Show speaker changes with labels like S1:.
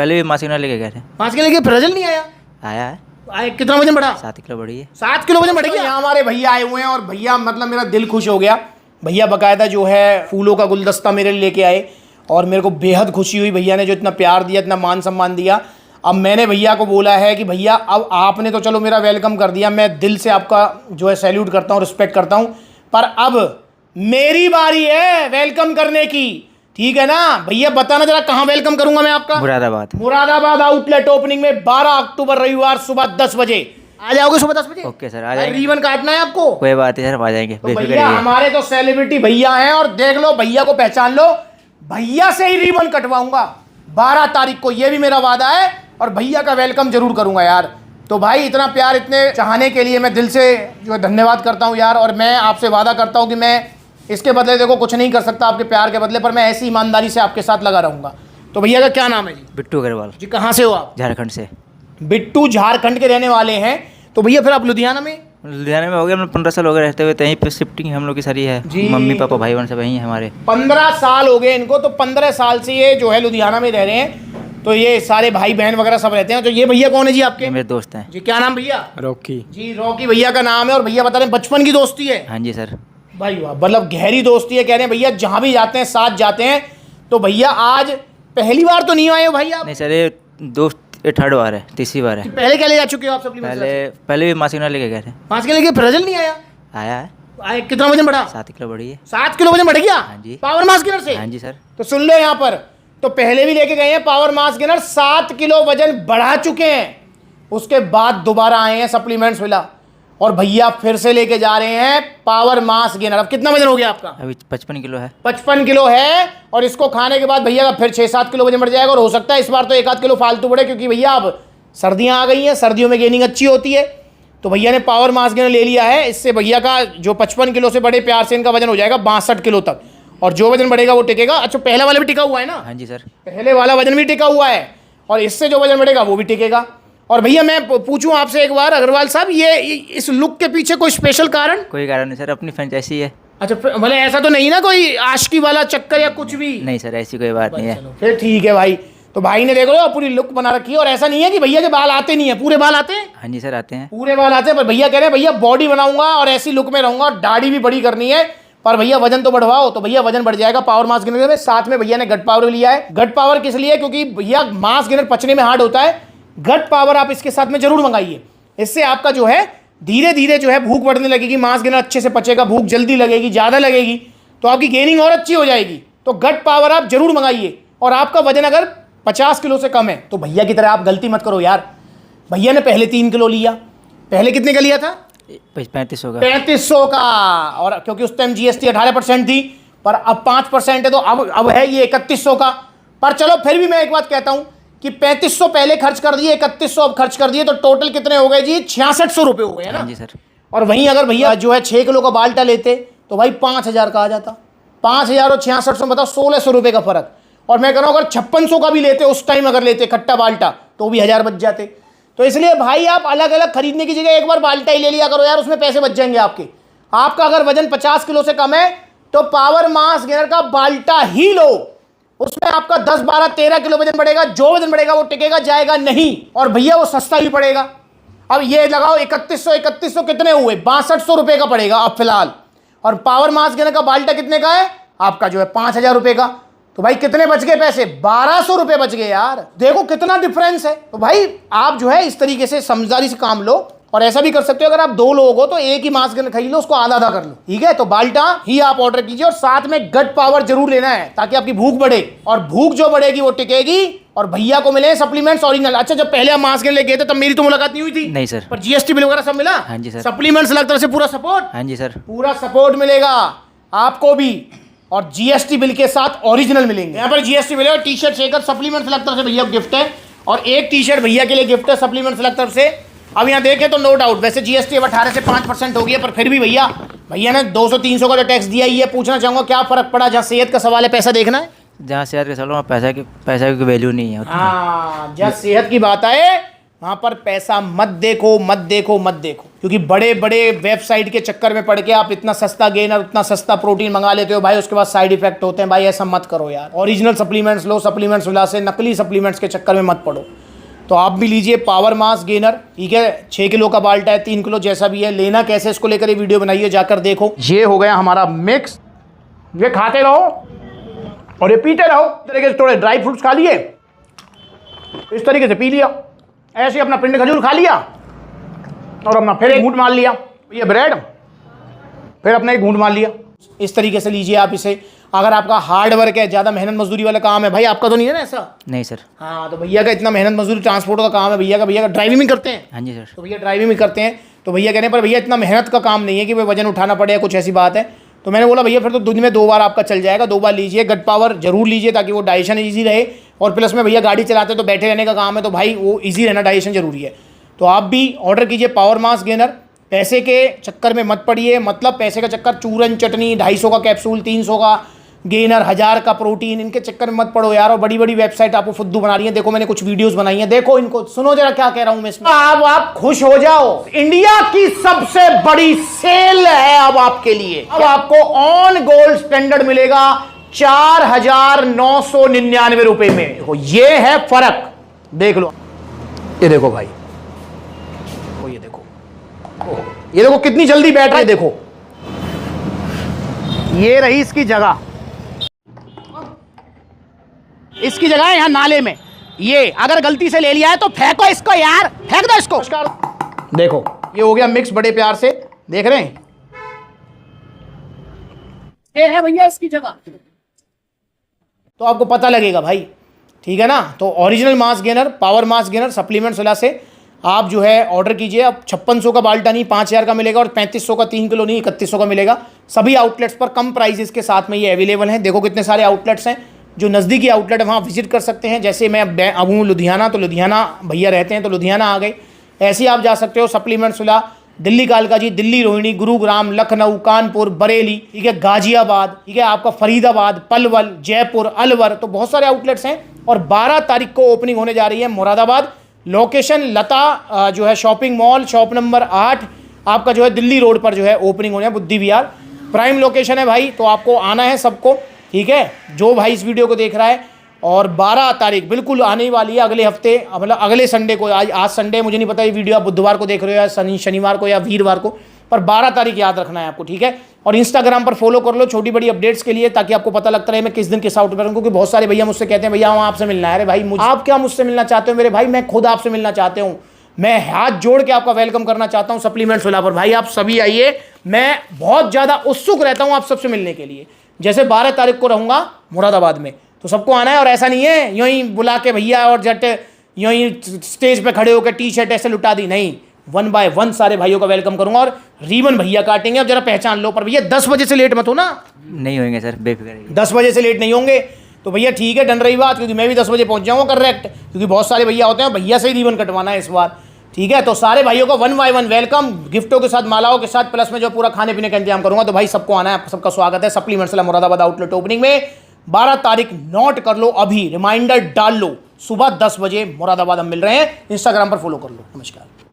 S1: पहले भी मासिक लेके गए थे।
S2: 5 किलो लेके फिर रिजल्ट नहीं आया?
S1: आया है।
S2: कितना वजन बढ़ा?
S1: 7 किलो बढ़ी है।
S2: 7 किलो वजन बढ़ गया। यहाँ हमारे भैया आए हुए हैं और भैया मतलब मेरा दिल खुश हो गया। भैया बकायदा जो है फूलों का गुलदस्ता मेरे लिए लेके आए और मेरे को बेहद खुशी हुई। भैया ने जो इतना प्यार दिया, इतना मान सम्मान दिया। अब मैंने भैया को बोला है कि भैया अब आपने तो चलो मेरा वेलकम कर दिया, मैं दिल से आपका जो है सैल्यूट करता हूँ, रिस्पेक्ट करता हूँ, पर अब मेरी बारी है वेलकम करने की, ठीक है ना? भैया बताना जरा कहाँ वेलकम करूंगा मैं आपका? मुरादाबाद आउटलेट ओपनिंग में 12 अक्टूबर रविवार सुबह 10 बजे आ जाओगे। सुबह 10 बजे?
S1: ओके सर, आ जाएंगे।
S2: रिबन काटना है आपको?
S1: कोई बात नहीं सर, आ जाएंगे।
S2: तो भैया हमारे तो सेलिब्रिटी भैया हैं और देख लो भैया को पहचान लो, भैया से ही रिबन कटवाऊंगा 12 तारीख को, ये भी मेरा वादा है और भैया का वेलकम जरूर करूंगा यार। तो भाई इतना प्यार, इतने चाहने के लिए मैं दिल से जो है धन्यवाद करता हूं यार। और मैं आपसे वादा करता हूं कि मैं इसके बदले देखो कुछ नहीं कर सकता आपके प्यार के बदले, पर मैं ऐसी ईमानदारी से आपके साथ लगा रहूंगा। तो भैया का क्या नाम है जी?
S1: बिट्टू अग्रवाल
S2: जी। कहाँ से हो आप?
S1: झारखंड से।
S2: बिट्टू झारखंड के रहने वाले हैं। तो भैया फिर आप लुधियाना में
S1: हो गया 15 साल हो गए रहते हुए, यहीं पे शिफ्टिंग हम लोग की सारी है जी। मम्मी पापा भाई बहन सब यहीं हैं हमारे। 15
S2: साल हो गए इनको, तो 15 साल से ये जो है लुधियाना में रह रहे हैं। तो ये सारे भाई बहन वगैरह सब रहते हैं। तो ये भैया कौन है जी आपके?
S1: मेरे दोस्त हैं
S2: जी। क्या नाम भैया?
S1: रॉकी
S2: जी। रॉकी भैया का नाम है। और भैया बता रहे हैं बचपन की दोस्ती है?
S1: हाँ जी सर।
S2: भाई वाह, मतलब गहरी दोस्ती है। कह रहे हैं भैया जहाँ भी जाते हैं साथ जाते हैं। तो भैया आज पहली बार तो नहीं आए हो भाई आप?
S1: नहीं सर, ये दोस्त ये 3rd बार है, 3री बार है।
S2: पहले क्या ले जा चुके हो आप? सप्लीमेंट्स
S1: पहले भी मासिक लेके गए थे।
S2: 5 किलो लेके फिर रिजल्ट नहीं आया?
S1: आया है।
S2: कितना वजन बढ़ा?
S1: 7 किलो बढ़ी है।
S2: 7 किलो वजन बढ़ गया?
S1: हाँ जी।
S2: पावर मास गेनर से?
S1: हाँ जी सर।
S2: तो सुन लो यहाँ पर, तो पहले भी लेके गए हैं पावर मास गेनर, 7 किलो वजन बढ़ा चुके हैं। उसके बाद दोबारा आए हैं सप्लीमेंट्स मिला और भैया फिर से लेके जा रहे हैं पावर मास गेनर। अब कितना वजन हो गया आपका?
S1: अभी 55 किलो है।
S2: 55 किलो है। और इसको खाने के बाद भैया का फिर 6-7 किलो वजन बढ़ जाएगा। और हो सकता है इस बार तो 1-8 किलो फालतू बढ़े, क्योंकि भैया अब सर्दियां आ गई हैं, सर्दियों में गेनिंग अच्छी होती है। तो भैया ने पावर मास गेनर ले लिया है। इससे भैया का जो 55 किलो से बड़े प्यार से इनका वजन हो जाएगा 62 किलो तक। और जो वजन बढ़ेगा वो टिकेगा। अच्छा, पहले वाला भी टिका हुआ है ना?
S1: हाँ जी सर।
S2: पहले वाला वजन भी टिका हुआ है और इससे जो वजन बढ़ेगा वो भी टिकेगा। और भैया मैं पूछूं आपसे एक बार अग्रवाल साहब, ये इस लुक के पीछे कोई स्पेशल कारण?
S1: कोई कारण नहीं सर, अपनी फ्रेंचाइजी है।
S2: अच्छा, भले ऐसा तो नहीं ना कोई आशिकी वाला चक्कर या कुछ भी?
S1: नहीं सर, ऐसी कोई बात नहीं है।
S2: फिर ठीक है भाई। तो भाई ने देखो पूरी लुक बना रखी है। और ऐसा नहीं है कि भैया के बाल आते नहीं है, पूरे बाल आते हैं?
S1: हाँ जी सर, आते हैं।
S2: पूरे बाल आते हैं। पर भैया कह रहे हैं भैया बॉडी बनाऊंगा और ऐसी लुक में रहूंगा, दाढ़ी भी बड़ी करनी है, पर भैया वजन तो बढ़वाओ। तो भैया वजन बढ़ जाएगा पावर मास गेनर में। साथ में भैया ने गट पावर लिया है। गट पावर किस लिए? क्योंकि भैया मास गेनर पचने में हार्ड होता है, गट पावर आप इसके साथ में जरूर मंगाइए। इससे आपका जो है धीरे धीरे जो है भूख बढ़ने लगेगी, मास गेनर अच्छे से पचेगा, भूख जल्दी लगेगी, ज़्यादा लगेगी, तो आपकी गेनिंग और अच्छी हो जाएगी। तो गट पावर आप जरूर मंगाइए। और आपका वजन अगर 50 किलो से कम है तो भैया की तरह आप गलती मत करो यार। भैया ने पहले 3 किलो लिया। पहले कितने का लिया था?
S1: 3500 का।
S2: 3500 का। और क्योंकि उस टाइम जीएसटी 18% थी, पर अब 5% है, तो अब है ये 3100 का। पर चलो फिर भी मैं एक बात कहता हूं कि 3500 पहले खर्च कर दिए, 3100 अब खर्च कर दिए, तो टोटल कितने हो गए जी? 6600 रुपये हो गए, है ना?
S1: जी सर।
S2: और वहीं अगर भैया जो है 6 किलो का बाल्टा लेते तो भाई 5000 का आ जाता। 5000 और 6600 में बताओ 1600 रुपये का फर्क। और मैं कह रहा हूँ अगर 5600 का भी लेते उस टाइम, अगर लेते खट्टा बाल्टा, तो भी 1000 बच जाते। तो इसलिए भाई आप अलग अलग खरीदने की जगह एक बार बाल्टा ही ले लिया करो यार, उसमें पैसे बच जाएंगे आपके। आपका अगर वजन 50 किलो से कम है तो पावर मास गेनर का बाल्टा ही लो। उसमें आपका 10, 12, 13 किलो वजन बढ़ेगा। जो वजन बढ़ेगा वो टिकेगा, जाएगा नहीं। और भैया वो सस्ता भी पड़ेगा। अब ये लगाओ 3100 कितने हुए? 6200 रुपये का पड़ेगा अब फिलहाल। और पावर मास गेनर का बाल्टा कितने का है आपका? जो है 5000 रुपये का। तो भाई कितने बच गए पैसे? 1200 रुपये बच गए यार। देखो कितना डिफरेंस है। तो भाई आप जो है इस तरीके से समझदारी से काम लो। और ऐसा भी कर सकते हो, अगर आप 2 लोग हो तो एक ही मास गेनर खरीद लो, उसको आधा आधा कर लो, ठीक है? तो बाल्टा ही आप ऑर्डर कीजिए और साथ में गट पावर जरूर लेना है, ताकि आपकी भूख बढ़े। और भूख जो बढ़ेगी वो टिकेगी। और भैया को मिले सप्लीमेंट्स ओरिजिनल। अच्छा, जब पहले आप मास गेनर लेके गए थे तब मेरी तो मुलाकात नहीं हुई थी?
S1: नहीं सर।
S2: पर जीएसटी बिल वगैरह सब मिला?
S1: हाँ जी सर।
S2: सप्लीमेंट्स अलग तरह से पूरा सपोर्ट?
S1: हाँ जी सर।
S2: पूरा सपोर्ट मिलेगा आपको भी, और जीएसटी बिल के साथ ओरिजिनल मिलेंगे। यहाँ पर जीएसटी बिल है, टी शर्ट शेकर सप्लीमेंट्स अलग तरफ से भैया को गिफ्ट है, और एक टी शर्ट भैया के लिए गिफ्ट है सप्लीमेंट्स अलग तरफ से। अब यहाँ देखें तो नो डाउट वैसे जीएसटी अब 18 से 5% हो गई है, पर फिर भी भैया ने 200-300 का जो टैक्स दिया ही है। पूछना चाहूँगा क्या फर्क पड़ा? जहाँ सेहत का सवाल है, पैसा देखना है,
S1: जहाँ सेहत के सवाल पैसा की वैल्यू नहीं है।
S2: हाँ, जहाँ सेहत की बात आए वहां पर पैसा मत देखो, मत देखो, मत देखो, क्योंकि बड़े बड़े वेबसाइट के चक्कर में पड़ के आप इतना सस्ता गेनर, उतना सस्ता प्रोटीन मंगा लेते हो भाई, उसके बाद साइड इफेक्ट होते हैं भाई। ऐसा मत करो यार, ओरिजिनल सप्लीमेंट्स लो, सप्लीमेंट्स विला से, नकली सप्लीमेंट्स के चक्कर में मत पड़ो। तो आप भी लीजिए पावर मास गेनर, ठीक है, 6 किलो का बाल्टा है, 3 किलो जैसा भी है, लेना कैसे इसको लेकर ये वीडियो बनाइए, जाकर देखो। ये हो गया हमारा मिक्स, ये खाते रहो और ये पीते रहो। इस तरीके से थोड़े ड्राई फ्रूट्स खा लिए, इस तरीके से पी लिया, ऐसे अपना पिंड खजूर खा लिया और अपना फिर एक घूंट मार लिया, ये ब्रेड, फिर अपना एक घूंट मार लिया। इस तरीके से लीजिए आप इसे। अगर आपका हार्ड वर्क है, ज़्यादा मेहनत मजदूरी वाला काम है, भाई आपका तो नहीं है ना ऐसा?
S1: नहीं सर।
S2: हाँ, तो भैया का इतना मेहनत मजदूरी ट्रांसपोर्ट का काम है, भैया का ड्राइविंग भी करते हैं।
S1: हाँ जी सर।
S2: तो भैया ड्राइविंग भी करते हैं, तो भैया कहने पर भैया इतना मेहनत का काम नहीं है कि भाई वजन उठाना पड़े, कुछ ऐसी बात है। तो मैंने बोला भैया फिर तो दिन में 2 बार आपका चल जाएगा, 2 बार लीजिए। गट पावर जरूर लीजिए ताकि वो डाइजेशन ईजी रहे, और प्लस में भैया गाड़ी चलाते तो बैठे रहने का काम है, तो भाई वो ईजी रहना, डाइजेशन जरूरी है। तो आप भी ऑर्डर कीजिए पावर मास गेनर। पैसे के चक्कर में मत पड़िए, मतलब पैसे का चक्कर, चूरन चटनी 250 का कैप्सूल, 300 का गेनर, 1000 का प्रोटीन, इनके चक्कर में मत पड़ो यार। और बड़ी बड़ी वेबसाइट आपको फुद्दू बना रही है। देखो मैंने कुछ वीडियोस बनाई हैं, देखो इनको, सुनो जरा क्या कह रहा हूं मैं इसमें। अब आप खुश हो जाओ, इंडिया की सबसे बड़ी सेल है अब आपके लिए। अब आपको ऑन गोल्ड स्टैंडर्ड मिलेगा 4,999 रुपए में। देखो ये है फर्क, देख लो, ये देखो भाई, ये देखो कितनी जल्दी बैठ रहा है, देखो ये रही इसकी जगह, इसकी जगह है यहां नाले में। ये अगर गलती से ले लिया है तो फेंको इसको यार, फेंक दो इसको। देखो ये हो गया मिक्स, बड़े प्यार से, देख रहे हैं, ये है भैया इसकी जगह, तो आपको पता लगेगा भाई, ठीक है ना। तो original mass gainer, power mass gainer supplements वाला से आप जो है ऑर्डर कीजिए। अब 5600 का बाल्टा नहीं 5000 का मिलेगा, और 3500 का 3 किलो नहीं 3100 का मिलेगा। सभी आउटलेट्स पर कम प्राइसेस के साथ में ये अवेलेबल हैं। देखो कितने सारे आउटलेट्स हैं, जो नज़दीकी आउटलेट है वहाँ विजिट कर सकते हैं। जैसे मैं अब हूँ लुधियाना, तो लुधियाना भैया रहते हैं, तो लुधियाना आ गए। ऐसे ही आप जा सकते हो सप्लीमेंट्स वाला, दिल्ली कालका जी, दिल्ली रोहिणी, गुरुग्राम, लखनऊ, कानपुर, बरेली, ठीक है, गाजियाबाद, ठीक है, आपका फरीदाबाद, पलवल, जयपुर, अलवर, तो बहुत सारे आउटलेट्स हैं। और 12 तारीख को ओपनिंग होने जा रही है मुरादाबाद। लोकेशन लता जो है शॉपिंग मॉल, शॉप नंबर 8, आपका जो है दिल्ली रोड पर जो है ओपनिंग होने है, बुद्धि विहार प्राइम लोकेशन है भाई। तो आपको आना है सबको, ठीक है, जो भाई इस वीडियो को देख रहा है। और 12 तारीख बिल्कुल आने वाली है, अगले हफ्ते, मतलब अगले संडे को। आज संडे, मुझे नहीं पता ये वीडियो आप बुधवार को देख रहे हो या शनिवार को या वीरवार को, पर 12 तारीख याद रखना है आपको, ठीक है। और इंस्टाग्राम पर फॉलो कर लो छोटी बड़ी अपडेट्स के लिए, ताकि आपको पता लगता रहे मैं किस दिन किस आउट पर हूं। क्योंकि बहुत सारे भैया मुझसे कहते हैं भैया हम आपसे मिलना है। अरे भाई आप क्या मुझसे मिलना चाहते हो मेरे भाई, मैं खुद आपसे मिलना चाहते हूँ। मैं हाथ जोड़ के आपका वेलकम करना चाहता हूँ सप्लीमेंट्स वाला पर। भाई आप सभी आइए, मैं बहुत ज़्यादा उत्सुक रहता हूँ आप सबसे मिलने के लिए। जैसे 12 तारीख को रहूँगा मुरादाबाद में, तो सबको आना है। और ऐसा नहीं है यूँ ही बुला के भैया और जट यूँ ही स्टेज पे खड़े होकर टी-शर्ट ऐसे लुटा दी, नहीं, 1 बाय 1 सारे भाइयों का वेलकम करूंगा। और रिबन भैया काटेंगे, अब जरा पहचान लो। पर भैया 10 बजे से लेट मत हो ना।
S1: नहीं होंगे सर, बेफिक्र।
S2: 10 बजे से लेट नहीं होंगे तो भैया ठीक है, डन रही बात, क्योंकि मैं भी 10 बजे पहुंच जाऊंगा करेक्ट, क्योंकि बहुत सारे भैया होते हैं, भैया से ही रिबन कटवाना है इस बार, ठीक है। तो सारे भाइयों को 1 बाय 1 वेलकम, गिफ्टों के साथ, मालाओं के साथ, प्लस में जो पूरा खाने पीने का इंतजाम करूंगा। तो भाई सबको आना है, आपका सबका स्वागत है सप्लीमेंट्स वाला मुरादाबाद आउटलेट ओपनिंग में। 12 तारीख नोट कर लो, अभी रिमाइंडर डाल लो, सुबह 10 बजे मुरादाबाद हम मिल रहे हैं। इंस्टाग्राम पर फॉलो कर लो। नमस्कार।